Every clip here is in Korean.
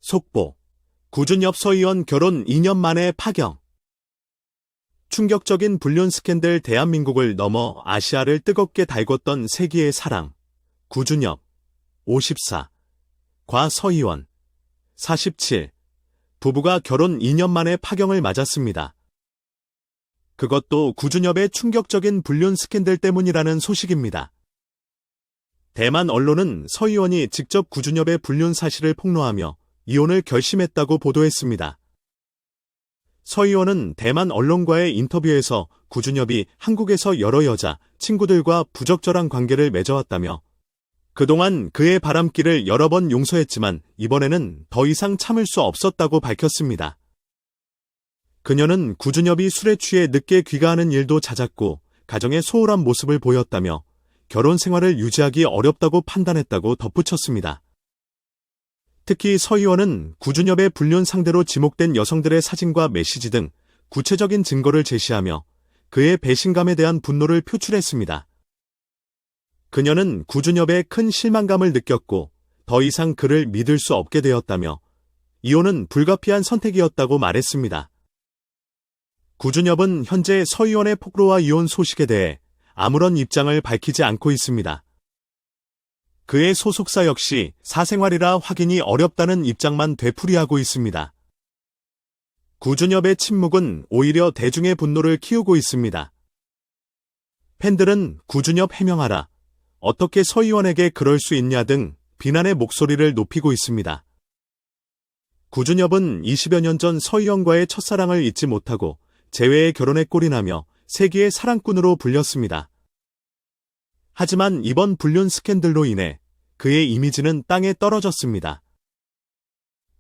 속보. 구준엽 서의원 결혼 2년 만에 파경. 충격적인 불륜 스캔들 대한민국을 넘어 아시아를 뜨겁게 달궜던 세기의 사랑. 구준엽, 54. 과 서의원, 47. 부부가 결혼 2년 만에 파경을 맞았습니다. 그것도 구준엽의 충격적인 불륜 스캔들 때문이라는 소식입니다. 대만 언론은 서 의원이 직접 구준엽의 불륜 사실을 폭로하며 이혼을 결심했다고 보도했습니다. 서 의원은 대만 언론과의 인터뷰에서 구준엽이 한국에서 여러 여자, 친구들과 부적절한 관계를 맺어왔다며 그동안 그의 바람길을 여러 번 용서했지만 이번에는 더 이상 참을 수 없었다고 밝혔습니다. 그녀는 구준엽이 술에 취해 늦게 귀가하는 일도 잦았고 가정에 소홀한 모습을 보였다며 결혼 생활을 유지하기 어렵다고 판단했다고 덧붙였습니다. 특히 서 의원은 구준엽의 불륜 상대로 지목된 여성들의 사진과 메시지 등 구체적인 증거를 제시하며 그의 배신감에 대한 분노를 표출했습니다. 그녀는 구준엽의 큰 실망감을 느꼈고 더 이상 그를 믿을 수 없게 되었다며 이혼은 불가피한 선택이었다고 말했습니다. 구준엽은 현재 서 의원의 폭로와 이혼 소식에 대해 아무런 입장을 밝히지 않고 있습니다. 그의 소속사 역시 사생활이라 확인이 어렵다는 입장만 되풀이하고 있습니다. 구준엽의 침묵은 오히려 대중의 분노를 키우고 있습니다. 팬들은 구준엽 해명하라, 어떻게 서 의원에게 그럴 수 있냐 등 비난의 목소리를 높이고 있습니다. 구준엽은 20여 년 전 서 의원과의 첫사랑을 잊지 못하고 재회의 결혼에 꼴이나며 세기의 사랑꾼으로 불렸습니다. 하지만 이번 불륜 스캔들로 인해 그의 이미지는 땅에 떨어졌습니다.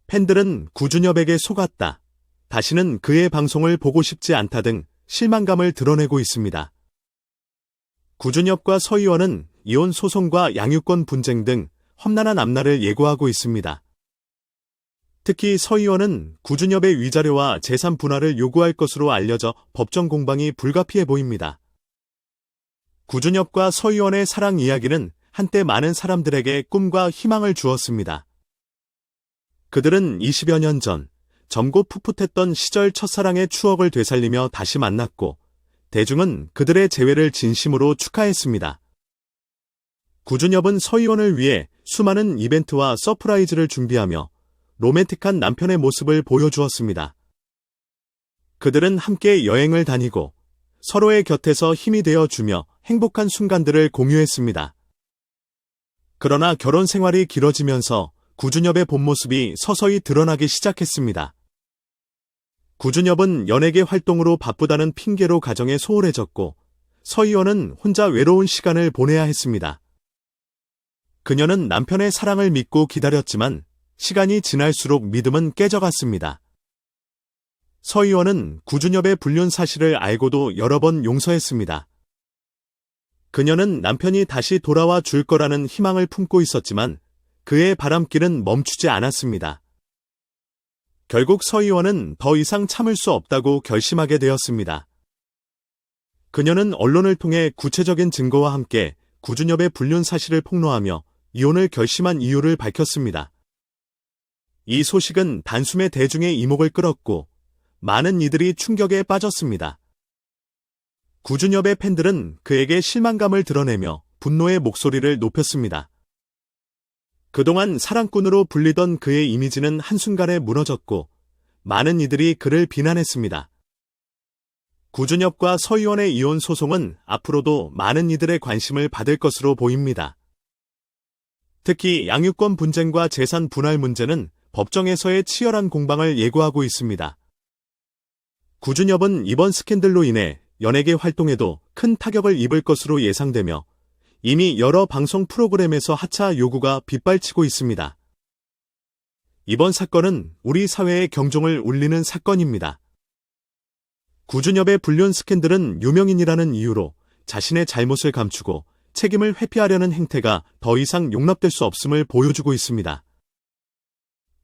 팬들은 구준엽에게 속았다, 다시는 그의 방송을 보고 싶지 않다 등 실망감을 드러내고 있습니다. 구준엽과 서 의원은 이혼 소송과 양육권 분쟁 등 험난한 앞날을 예고하고 있습니다. 특히 서 의원은 구준엽의 위자료와 재산 분할을 요구할 것으로 알려져 법정 공방이 불가피해 보입니다. 구준엽과 서 의원의 사랑 이야기는 한때 많은 사람들에게 꿈과 희망을 주었습니다. 그들은 20여 년 전 젊고 풋풋했던 시절 첫사랑의 추억을 되살리며 다시 만났고 대중은 그들의 재회를 진심으로 축하했습니다. 구준엽은 서 의원을 위해 수많은 이벤트와 서프라이즈를 준비하며 로맨틱한 남편의 모습을 보여주었습니다. 그들은 함께 여행을 다니고 서로의 곁에서 힘이 되어주며 행복한 순간들을 공유했습니다. 그러나 결혼 생활이 길어지면서 구준엽의 본 모습이 서서히 드러나기 시작했습니다. 구준엽은 연예계 활동으로 바쁘다는 핑계로 가정에 소홀해졌고 서 의원은 혼자 외로운 시간을 보내야 했습니다. 그녀는 남편의 사랑을 믿고 기다렸지만 시간이 지날수록 믿음은 깨져갔습니다. 서 의원은 구준엽의 불륜 사실을 알고도 여러 번 용서했습니다. 그녀는 남편이 다시 돌아와 줄 거라는 희망을 품고 있었지만 그의 바람길은 멈추지 않았습니다. 결국 서 의원은 더 이상 참을 수 없다고 결심하게 되었습니다. 그녀는 언론을 통해 구체적인 증거와 함께 구준엽의 불륜 사실을 폭로하며 이혼을 결심한 이유를 밝혔습니다. 이 소식은 단숨에 대중의 이목을 끌었고 많은 이들이 충격에 빠졌습니다. 구준엽의 팬들은 그에게 실망감을 드러내며 분노의 목소리를 높였습니다. 그동안 사랑꾼으로 불리던 그의 이미지는 한순간에 무너졌고 많은 이들이 그를 비난했습니다. 구준엽과 서 의원의 이혼 소송은 앞으로도 많은 이들의 관심을 받을 것으로 보입니다. 특히 양육권 분쟁과 재산 분할 문제는 법정에서의 치열한 공방을 예고하고 있습니다. 구준엽은 이번 스캔들로 인해 연예계 활동에도 큰 타격을 입을 것으로 예상되며 이미 여러 방송 프로그램에서 하차 요구가 빗발치고 있습니다. 이번 사건은 우리 사회의 경종을 울리는 사건입니다. 구준엽의 불륜 스캔들은 유명인이라는 이유로 자신의 잘못을 감추고 책임을 회피하려는 행태가 더 이상 용납될 수 없음을 보여주고 있습니다.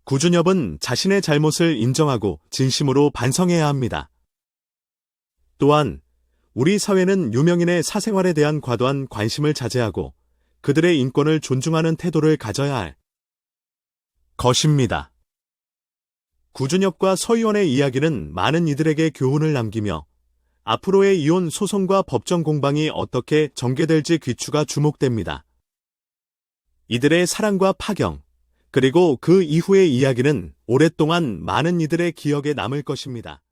구준엽은 자신의 잘못을 인정하고 진심으로 반성해야 합니다. 또한 우리 사회는 유명인의 사생활에 대한 과도한 관심을 자제하고 그들의 인권을 존중하는 태도를 가져야 할 것입니다. 구준엽과 서희원의 이야기는 많은 이들에게 교훈을 남기며 앞으로의 이혼 소송과 법정 공방이 어떻게 전개될지 귀추가 주목됩니다. 이들의 사랑과 파경, 그리고 그 이후의 이야기는 오랫동안 많은 이들의 기억에 남을 것입니다.